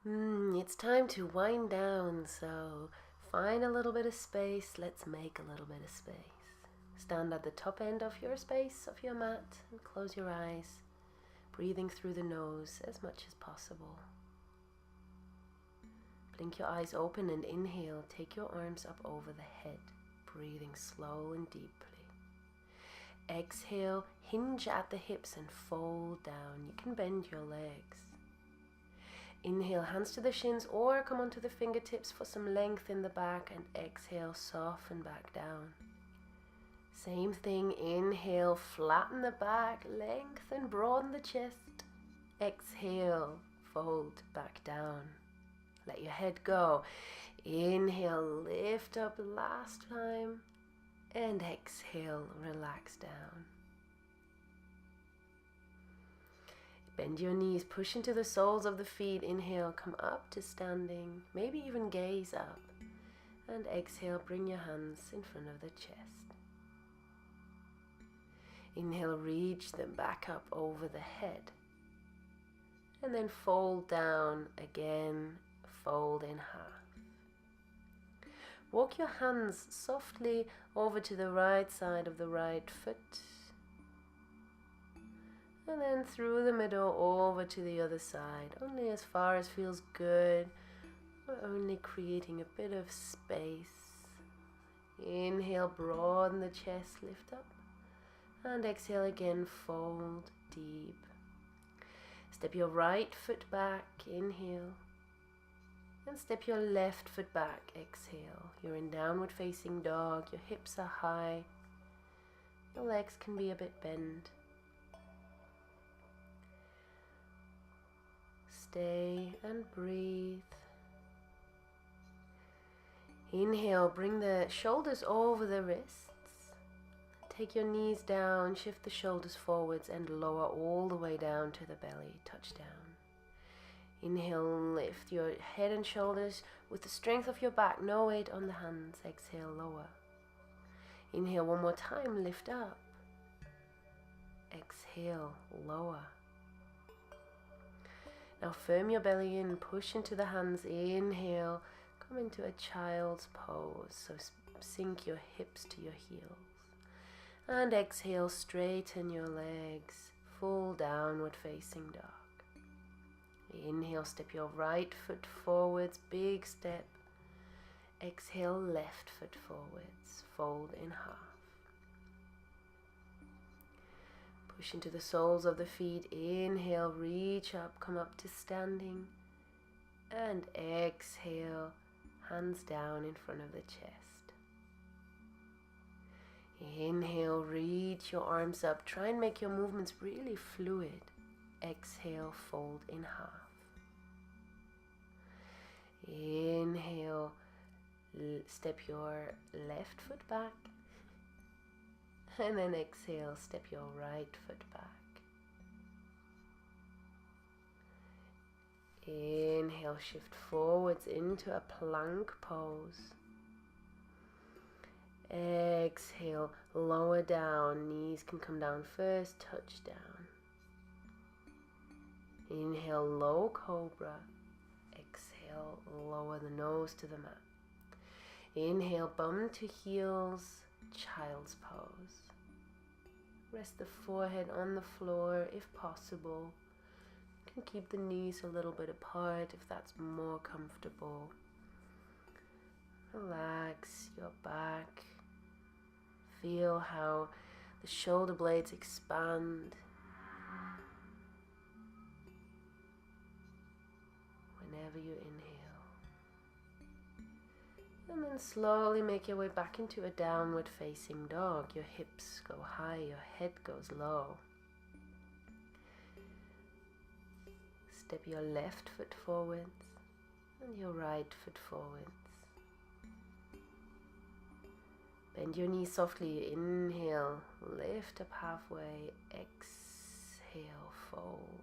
It's time to wind down, so find a little bit of space. Let's make a little bit of space. Stand at the top end of your space, of your mat, and close your eyes, breathing through the nose as much as possible. Blink your eyes open and inhale. Take your arms up over the head, breathing slow and deeply. Exhale, hinge at the hips and fold down. You can bend your legs. Inhale, hands to the shins or come onto the fingertips for some length in the back, and exhale, soften back down. Same thing, inhale, flatten the back, lengthen, broaden the chest. Exhale, fold back down. Let your head go. Inhale, lift up last time, and exhale, relax down. Bend your knees, push into the soles of the feet. Inhale, come up to standing, maybe even gaze up. And exhale, bring your hands in front of the chest. Inhale, reach them back up over the head. And then fold down again, fold in half. Walk your hands softly over to the right side of the right foot. And then through the middle over to the other side, only as far as feels good. We're only creating a bit of space. Inhale, broaden the chest, lift up. And exhale again, fold deep. Step your right foot back, inhale. And step your left foot back, exhale. You're in downward facing dog, your hips are high. Your legs can be a bit bent. Stay and breathe. Inhale, bring the shoulders over the wrists. Take your knees down, shift the shoulders forwards and lower all the way down to the belly, touch down. Inhale, lift your head and shoulders with the strength of your back, no weight on the hands. Exhale, lower. Inhale one more time, lift up. Exhale, lower. Now firm your belly in, push into the hands, inhale, come into a child's pose, so sink your hips to your heels. And exhale, straighten your legs, full downward facing dog. Inhale, step your right foot forwards, big step. Exhale, left foot forwards, fold in half. Push into the soles of the feet. Inhale, reach up, come up to standing. And exhale, hands down in front of the chest. Inhale, reach your arms up. Try and make your movements really fluid. Exhale, fold in half. Inhale, step your left foot back. And then exhale, step your right foot back. Inhale, shift forwards into a plank pose. Exhale, lower down, knees can come down first, touch down. Inhale, low cobra. Exhale, lower the nose to the mat. Inhale, bum to heels, child's pose. Rest the forehead on the floor if possible. You can keep the knees a little bit apart if that's more comfortable. Relax your back. Feel how the shoulder blades expand. Whenever you inhale. And then slowly make your way back into a downward facing dog. Your hips go high, your head goes low. Step your left foot forwards and your right foot forwards. Bend your knees softly. Inhale, lift up halfway. Exhale, fold.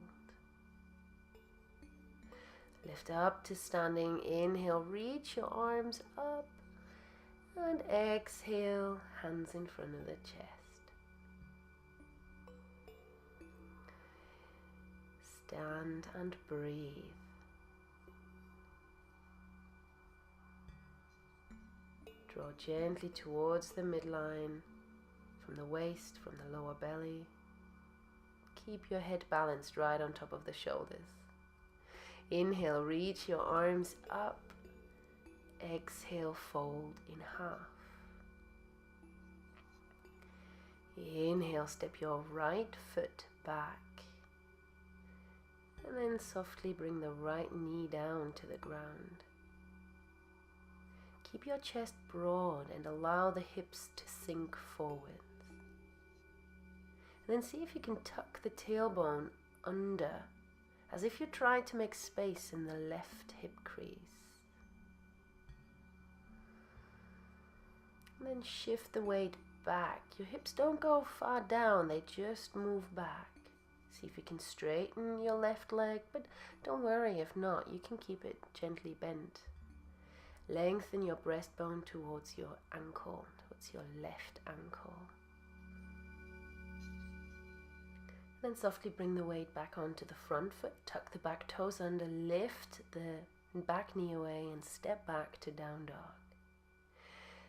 Lift up to standing. Inhale, reach your arms up. And exhale, hands in front of the chest. Stand and breathe. Draw gently towards the midline, from the waist, from the lower belly. Keep your head balanced right on top of the shoulders. Inhale, reach your arms up. Exhale, fold in half. Inhale, step your right foot back. And then softly bring the right knee down to the ground. Keep your chest broad and allow the hips to sink forwards. And then see if you can tuck the tailbone under, as if you try to make space in the left hip crease. And then shift the weight back. Your hips don't go far down, they just move back. See if you can straighten your left leg, but don't worry if not, you can keep it gently bent. Lengthen your breastbone towards your ankle, towards your left ankle. Then softly bring the weight back onto the front foot, tuck the back toes under, lift the back knee away and step back to down dog.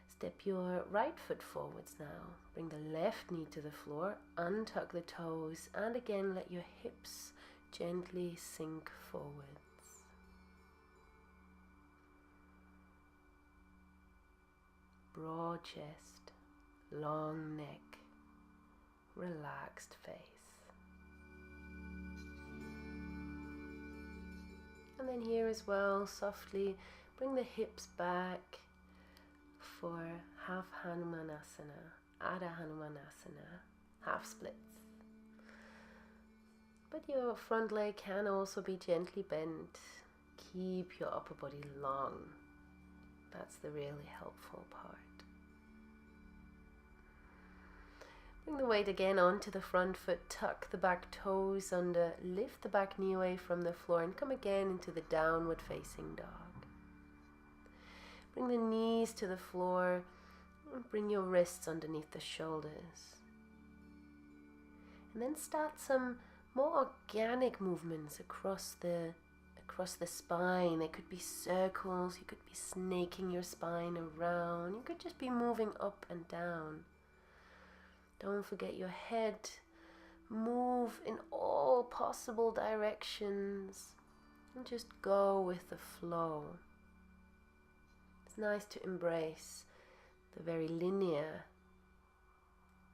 Step your right foot forwards now. Bring the left knee to the floor, untuck the toes, and again let your hips gently sink forwards. Broad chest, long neck, relaxed face. And then here as well, softly bring the hips back for half Hanumanasana, Adha Hanumanasana, half splits. But your front leg can also be gently bent. Keep your upper body long. That's the really helpful part. Bring the weight again onto the front foot, tuck the back toes under, lift the back knee away from the floor and come again into the downward facing dog. Bring the knees to the floor and bring your wrists underneath the shoulders. And then start some more organic movements across the spine. They could be circles, you could be snaking your spine around, you could just be moving up and down. Don't forget your head. Move in all possible directions and just go with the flow. It's nice to embrace the very linear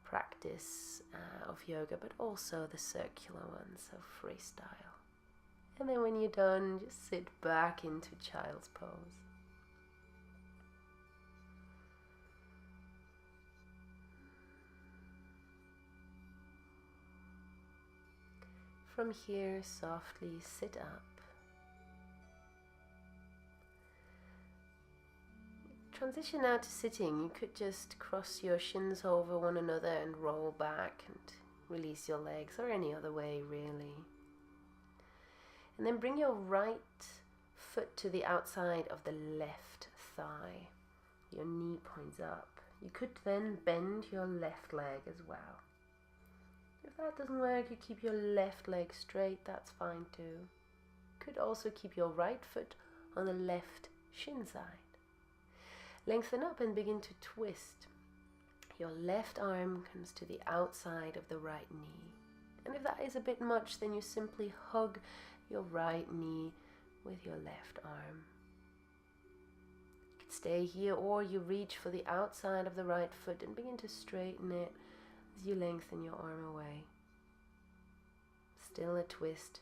practice of yoga, but also the circular ones of freestyle. And then when you're done, just sit back into child's pose. From here, softly sit up. Transition now to sitting. You could just cross your shins over one another and roll back and release your legs, or any other way really. And then bring your right foot to the outside of the left thigh. Your knee points up. You could then bend your left leg as well. If that doesn't work, you keep your left leg straight, that's fine too. You could also keep your right foot on the left shin side. Lengthen up and begin to twist. Your left arm comes to the outside of the right knee. And if that is a bit much, then you simply hug your right knee with your left arm. You can stay here, or you reach for the outside of the right foot and begin to straighten it as you lengthen your arm away. Still a twist.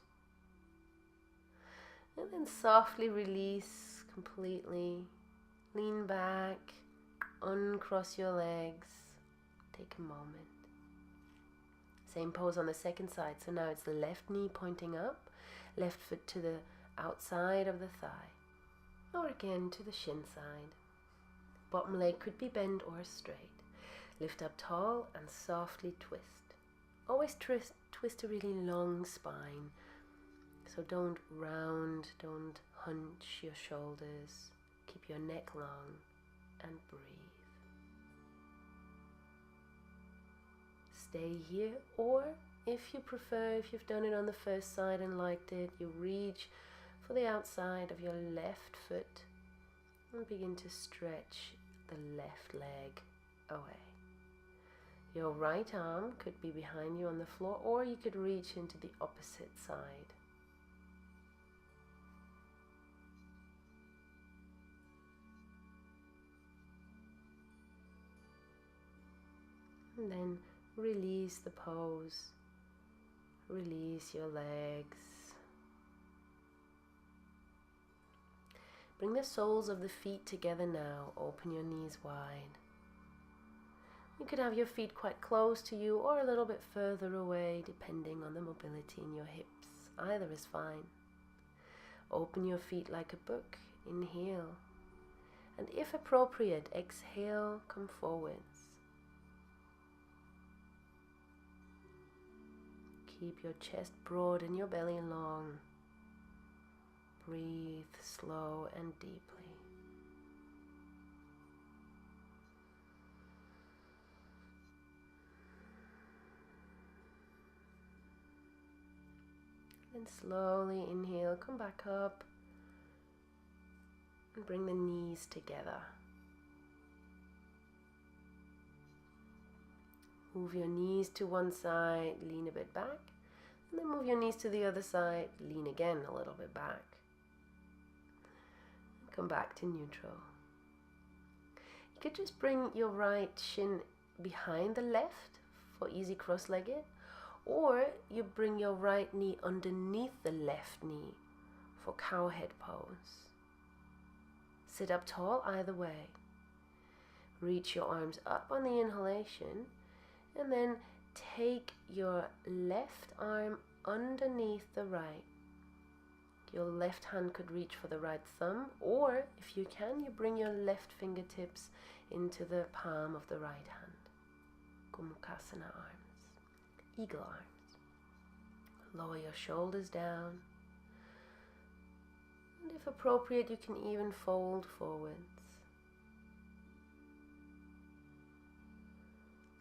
And then softly release completely. Lean back, uncross your legs, take a moment. Same pose on the second side, so now it's the left knee pointing up, left foot to the outside of the thigh, or again to the shin side. Bottom leg could be bent or straight. Lift up tall and softly twist. Always twist a really long spine, so don't round, don't hunch your shoulders. Keep your neck long and breathe. Stay here, or if you prefer, if you've done it on the first side and liked it, you reach for the outside of your left foot and begin to stretch the left leg away. Your right arm could be behind you on the floor, or you could reach into the opposite side. And then release the pose. Release your legs. Bring the soles of the feet together now. Open your knees wide. You could have your feet quite close to you or a little bit further away, depending on the mobility in your hips. Either is fine. Open your feet like a book. Inhale. And if appropriate, exhale, come forwards. Keep your chest broad and your belly long. Breathe slow and deeply. Then slowly inhale, come back up and bring the knees together. Move your knees to one side, lean a bit back, and then move your knees to the other side, lean again a little bit back. Come back to neutral. You could just bring your right shin behind the left for easy cross-legged, or you bring your right knee underneath the left knee for cowhead pose. Sit up tall either way. Reach your arms up on the inhalation, and then take your left arm underneath the right. Your left hand could reach for the right thumb, or if you can, you bring your left fingertips into the palm of the right hand. Gomukhasana arms, eagle arms. Lower your shoulders down, and if appropriate, you can even fold forwards.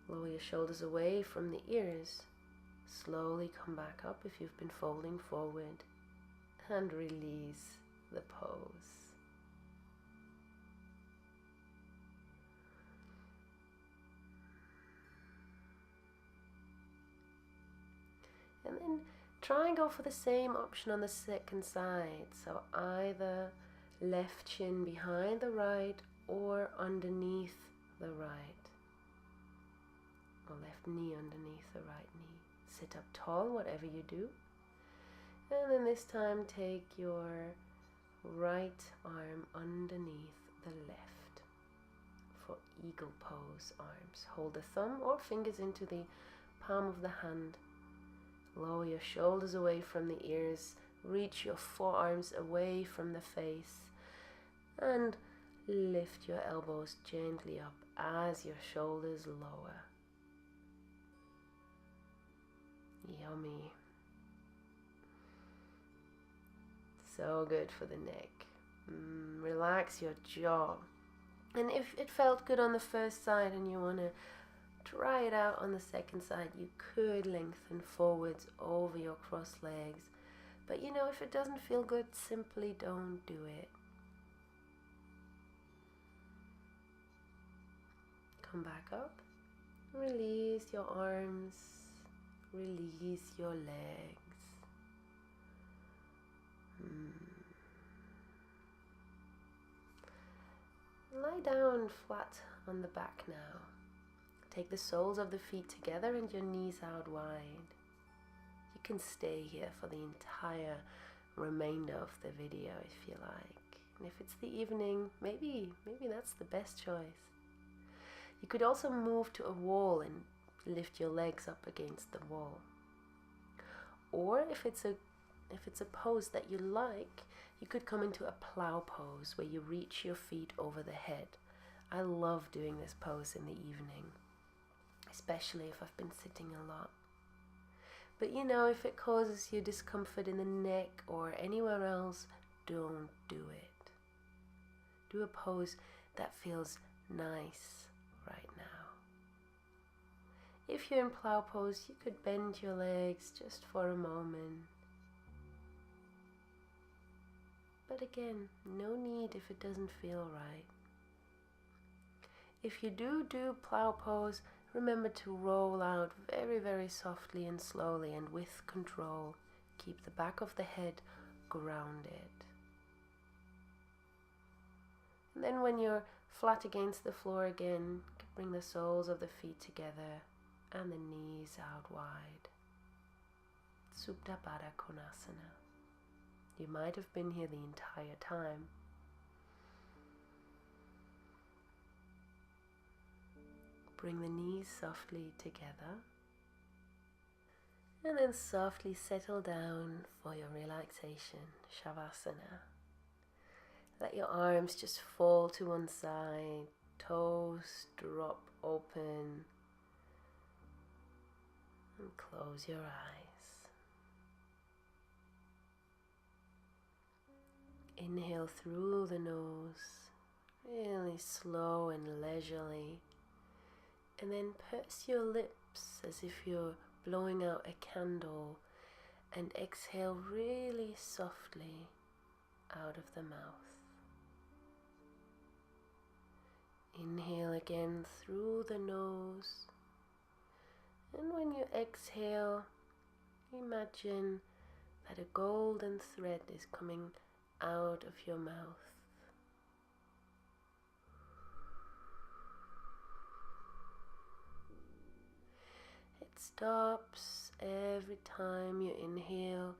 Lower your shoulders away from the ears. Slowly come back up if you've been folding forward. And release the pose. And then try and go for the same option on the second side. So either left shin behind the right or underneath the right. Or left knee underneath the right knee. Sit up tall, whatever you do. And then this time take your right arm underneath the left for eagle pose arms. Hold the thumb or fingers into the palm of the hand. Lower your shoulders away from the ears. Reach your forearms away from the face. And lift your elbows gently up as your shoulders lower. Yummy. So good for the neck. Relax your jaw. And if it felt good on the first side and you want to try it out on the second side, you could lengthen forwards over your crossed legs. But you know, if it doesn't feel good, simply don't do it. Come back up. Release your arms. Release your legs. Lie down flat on the back now. Take the soles of the feet together and your knees out wide. You can stay here for the entire remainder of the video if you like. And if it's the evening, maybe that's the best choice. You could also move to a wall and lift your legs up against the wall. Or if it's a pose that you like, you could come into a plow pose where you reach your feet over the head. I love doing this pose in the evening, especially if I've been sitting a lot. But you know, if it causes you discomfort in the neck or anywhere else, don't do it. Do a pose that feels nice right now. If you're in plow pose, you could bend your legs just for a moment. But again, no need if it doesn't feel right. If you do plow pose, remember to roll out very, very softly and slowly and with control. Keep the back of the head grounded. And then when you're flat against the floor again, bring the soles of the feet together and the knees out wide. Supta Baddha Konasana. You might have been here the entire time. Bring the knees softly together and then softly settle down for your relaxation, Shavasana. Let your arms just fall to one side, toes drop open, and close your eyes. Inhale through the nose, really slow and leisurely, and then purse your lips as if you're blowing out a candle, and exhale really softly out of the mouth. Inhale again through the nose, and when you exhale, imagine that a golden thread is coming out of your mouth. It stops every time you inhale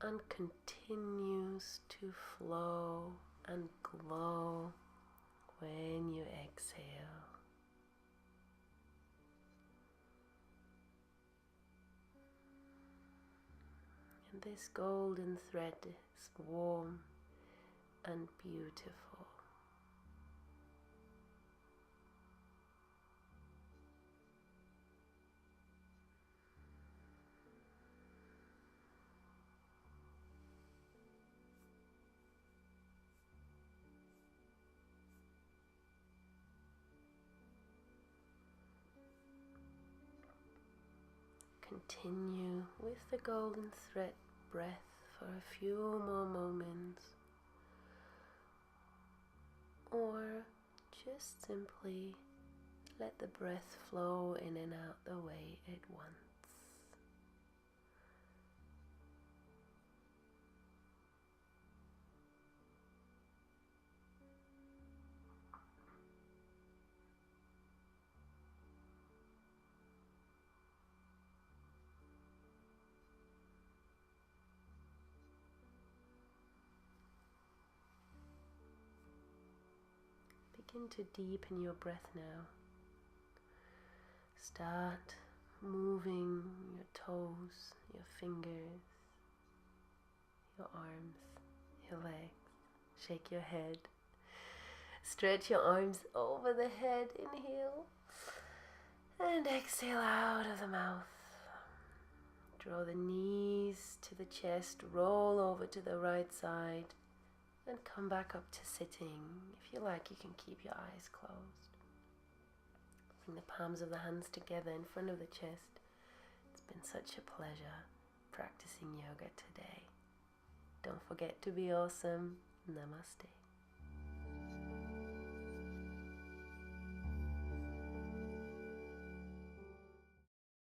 and continues to flow and glow when you exhale. And this golden thread is warm and beautiful. Continue with the golden thread breath for a few more moments, or just simply let the breath flow in and out the way it wants. Begin to deepen your breath now. Start moving your toes, your fingers, your arms, your legs. Shake your head. Stretch your arms over the head. Inhale. And exhale out of the mouth. Draw the knees to the chest. Roll over to the right side. And come back up to sitting. If you like, you can keep your eyes closed. Bring the palms of the hands together in front of the chest. It's been such a pleasure practicing yoga today. Don't forget to be awesome. Namaste.